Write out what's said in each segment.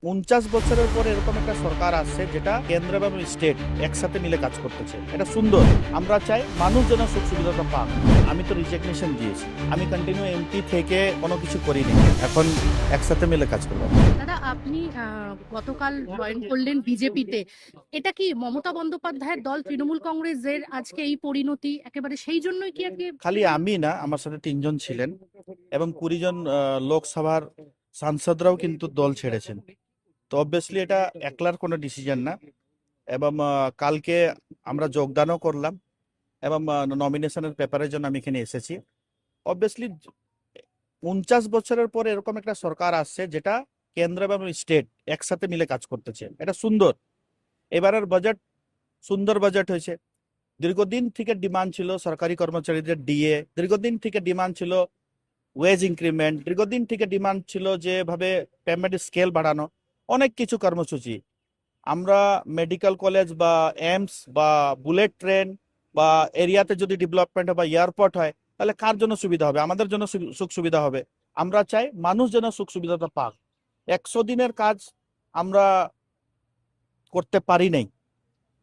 49 বছরের পর এরকম একটা সরকার আসছে যেটা কেন্দ্র এবং স্টেট একসাথে মিলে কাজ করতেছে। এটা সুন্দর। আমরা চাই মানুষ যেন সুখ সুবিধাটা পাক। আমি তো রিজিগনেশন দিয়েছি, আমি কন্টিনিউ এমপি থেকে কোনো কিছু করিনি, এখন একসাথে মিলে কাজ করবো। দাদা আপনি গতকাল জয়েন করলেন বিজেপিতে। এটা কি মমতা বন্দ্যোপাধ্যায়ের দল তৃণমূল কংগ্রেসের আজকে এই পরিণতি একেবারে সেই জন্যই কি আজকে? খালি আমি না, আমার সাথে 3 জন ছিলেন এবং 20 জন লোকসভার সাংসদরাও কিন্তু দল ছেড়েছেন। তো অবভিয়াসলি এটা একলার কোনো ডিসিশন না। এবং কালকে আমরা যোগদানও করলাম এবং নমিনেশনের পেপারের জন্য আমি এখানে এসেছি। অবভিয়াসলি 49 বছরের পরে এরকম একটা সরকার আসছে যেটা কেন্দ্র এবং স্টেট একসাথে মিলে কাজ করতেছে। এটা সুন্দর। এবারের বাজেট সুন্দর বাজেট হয়েছে। দীর্ঘদিন থেকে ডিমান্ড ছিল সরকারি কর্মচারীদের ডিএ, দীর্ঘদিন থেকে ডিমান্ড ছিল ওয়েজ ইনক্রিমেন্ট, দীর্ঘদিন থেকে ডিমান্ড ছিল যেভাবে পেমেন্ট স্কেল বাড়ানো, অনেক কিছু কর্মসূচি। আমরা মেডিকেল কলেজ বা এইমস বা বুলেট ট্রেন বা এরিয়াতে যদি ডেভেলপমেন্ট হয় বা এয়ারপোর্ট হয়, তাহলে কার জন্য সুবিধা হবে? আমাদের জন্য সুখ সুবিধা হবে। আমরা চাই মানুষ যেন সুখ সুবিধাটা পাক। 100 দিনের কাজ আমরা করতে পারি নাই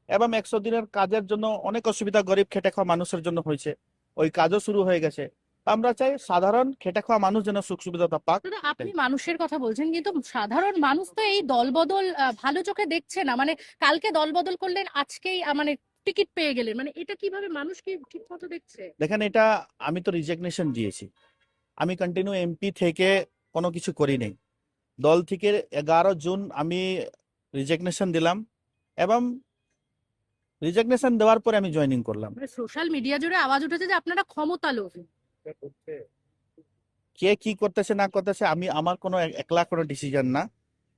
এবং 100 দিনের কাজের জন্য অনেক অসুবিধা গরিব খেটে খাওয়া মানুষের জন্য হয়েছে। ওই কাজও শুরু হয়ে গেছে। আমরা চাই সাধারণ খেটে খাওয়া মানুষ যেন সুখ সুবিধাটা পাক। দাদা আপনি মানুষের কথা বলছেন, কিন্তু সাধারণ মানুষ তো এই দলবদল ভালো চোখে দেখছে না। মানে কালকে দলবদল করলেন, আজকেই মানে টিকিট পেয়ে গেলেন, মানে এটা কিভাবে মানুষ কি ঠিক মতো দেখছে? দেখেন, এটা আমি তো রিজিগনেশন দিয়েছি, আমি কন্টিনিউ এমপি থেকে কোনো কিছু করি নাই। দল থেকে 11 জুন আমি রিজিগনেশন দিলাম এবং রিজিগনেশন দেওয়ার পরে আমি জয়েনিং করলাম। মানে সোশ্যাল মিডিয়া জুড়ে আওয়াজ উঠেছে যে আপনারা ক্ষমতা লোভ। কে কি করতেছে না করতেছে আমি আমার কোনো একলা কোনো ডিসিশন না,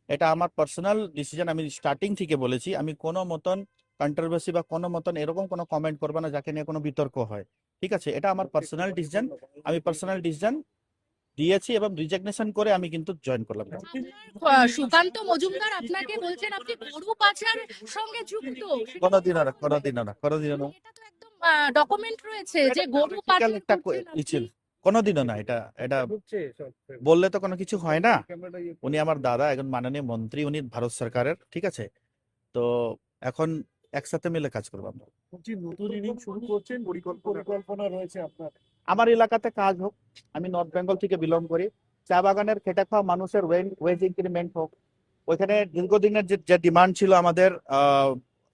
এটা আমার পার্সোনাল ডিসিশন। আমি স্টার্টিং থেকে বলেছি আমি কোনো মতন কন্ট্রোভার্সি বা কোনো মতন এরকম কোনো কমেন্ট করবো না যাকে নিয়ে কোনো বিতর্ক হয়। ঠিক আছে, এটা আমার পার্সোনাল ডিসিশন। আমি পার্সোনাল ডিসিশন দিয়েছি এবং রিজিগনেশন করে আমি কিন্তু জয়েন করলাম। সুকান্ত মজুমদার আপনাকে বলছেন আপনি গরু পাচারের সঙ্গে যুক্ত। কোনোদিনও না, কোনোদিনও না, কোনোদিনও না। এটা তো একদম ডকুমেন্ট রয়েছে যে গরু Political পাচার একটা করছেন আপনি। ছিল, কোনোদিনও না। এটা এটা বললে তো কোনো কিছু হয় না। উনি আমার দাদা, একজন মাননীয় মন্ত্রী, উনি ভারত সরকারের, ঠিক আছে। তো এখন একসাথে মিলে কাজ করবো আমরা। নতুন ইনিংস শুরু করছেন, পরিকল্পনা রয়েছে আপনার? আমার এলাকাতে কাজ হোক, আমি নর্থ বেঙ্গল থেকে বিলং করি, চা বাগানের খেটে খাওয়া মানুষের ওয়েজ ইনক্রিমেন্ট হোক। ওইখানে দীর্ঘদিনের যে ডিমান্ড ছিল আমাদের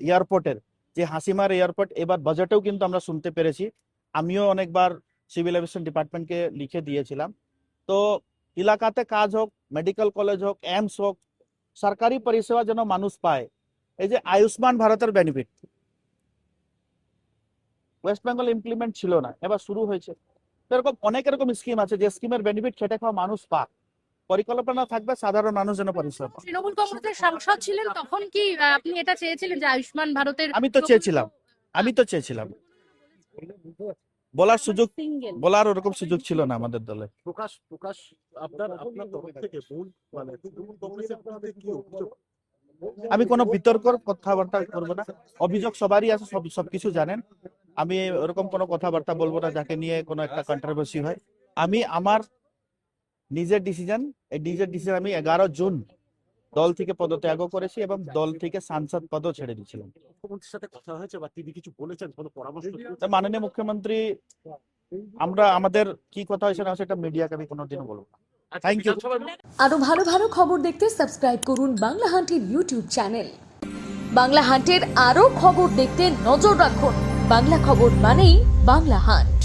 এয়ারপোর্টের, যে হাসিমার এয়ারপোর্ট, এবার বাজেটেও কিন্তু আমরা শুনতে পেরেছি। আমিও অনেকবার সিভিল এভিয়েশন ডিপার্টমেন্টকে লিখে দিয়েছিলাম। তো এলাকাতে কাজ হোক, মেডিকেল কলেজ হোক, এইমস হোক, সরকারি পরিষেবা যেন মানুষ পায়। এই যে আয়ুষ্মান ভারতের বেনিফিট ওয়েস্ট বেঙ্গল ইমপ্লিমেন্ট ছিল না, এবার শুরু হয়েছে। এরকম অনেক এরকম স্কিম আছে যে স্কিমের বেনিফিট খেটে খাওয়া মানুষ পাক। পরিকল্পনা থাকবে সাধারণ মানুষ যেন পরিষেবা পায়। তৃণমূল কংগ্রেসের সাংসদ ছিলেন তখন কি আপনি এটা চেয়েছিলেন যে আয়ুষ্মান ভারতের? আমি তো চেয়েছিলাম, আমি তো চেয়েছিলাম। বলার সুযোগ, সিঙ্গেল বলার ওরকম সুযোগ ছিল না আমাদের দলে। প্রকাশ আপনার তরফ থেকে তৃণমূল কংগ্রেসের বিরুদ্ধে কি অভিযোগ? আমি কোনো বিতর্কর কথাবার্তা করবো না। অভিযোগ সবারই আছে, সবকিছু জানেন। আমি ওরকম কোনো কথাবার্তা বলবো না যাকে নিয়ে কোনো একটা কন্ট্রোভার্সি হয়। আমি আমার নিজের ডিসিশন, এই নিজের ডিসিশন আমি 11 জুন দল থেকে পদত্যাগ করেছি এবং দল থেকে সাংসদ পদও ছেড়ে দিয়েছিলাম। মুখ্যমন্ত্রীর সাথে কথা হয়েছে বা তিনি কিছু বলেছেন, কোনো পরামর্শ দিয়েছেন? তা মাননীয় মুখ্যমন্ত্রী, আমরা আমাদের কি কথা হয়েছে না সেটা মিডিয়াকে আমি কোনোদিনও বলবো না। Thank you. আরো ভালো ভালো খবর দেখতে সাবস্ক্রাইব করুন বাংলা হান্টের ইউটিউব চ্যানেল। বাংলা হান্টের আরো খবর দেখতে নজর রাখুন। বাংলা খবর মানেই বাংলা হান্ট।